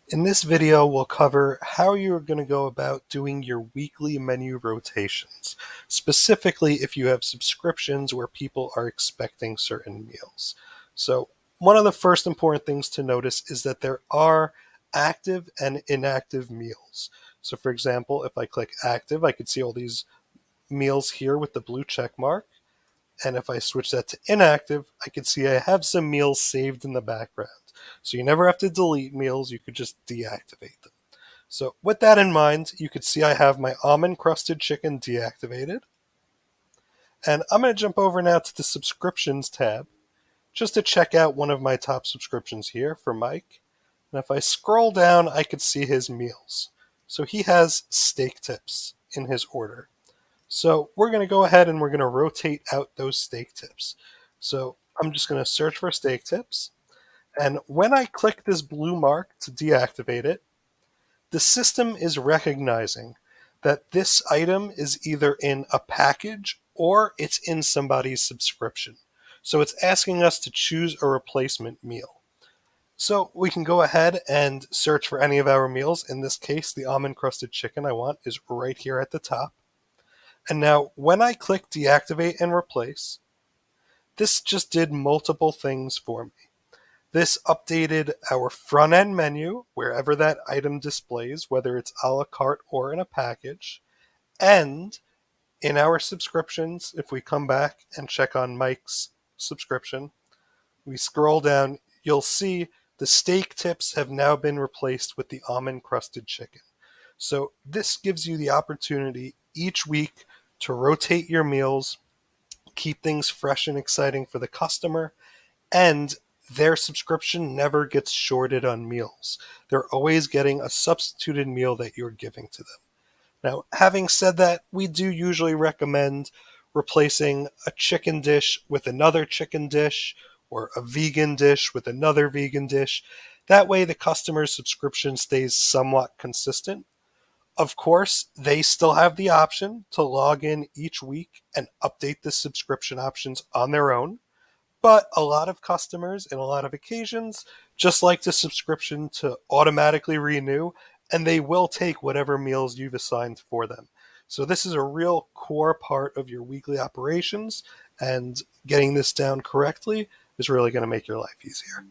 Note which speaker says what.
Speaker 1: In this video, we'll cover how you're going to go about doing your weekly menu rotations, specifically if you have subscriptions where people are expecting certain meals. So one of the first important things to notice is that there are active and inactive meals. So for example, if I click active, I could see all these meals here with the blue check mark. And if I switch that to inactive, I can see I have some meals saved in the background. So you never have to delete meals, you could just deactivate them. So with that in mind, you can see I have my almond crusted chicken deactivated. And I'm going to jump over now to the subscriptions tab just to check out one of my top subscriptions here for Mike. And if I scroll down, I could see his meals. So he has steak tips in his order. So we're going to go ahead and we're going to rotate out those steak tips. So I'm just going to search for steak tips. And when I click this blue mark to deactivate it, the system is recognizing that this item is either in a package or it's in somebody's subscription. So it's asking us to choose a replacement meal. So we can go ahead and search for any of our meals. In this case, the almond crusted chicken I want is right here at the top. And now when I click deactivate and replace, this just did multiple things for me. This updated our front end menu, wherever that item displays, whether it's a la carte or in a package. And in our subscriptions, if we come back and check on Mike's subscription, we scroll down, you'll see the steak tips have now been replaced with the almond crusted chicken. So this gives you the opportunity each week to rotate your meals, keep things fresh and exciting for the customer, and their subscription never gets shorted on meals. They're always getting a substituted meal that you're giving to them. Now, having said that, we do usually recommend replacing a chicken dish with another chicken dish or a vegan dish with another vegan dish. That way, the customer's subscription stays somewhat consistent. Of course, they still have the option to log in each week and update the subscription options on their own. But a lot of customers, in a lot of occasions, just like the subscription to automatically renew, and they will take whatever meals you've assigned for them. So this is a real core part of your weekly operations, and getting this down correctly is really going to make your life easier.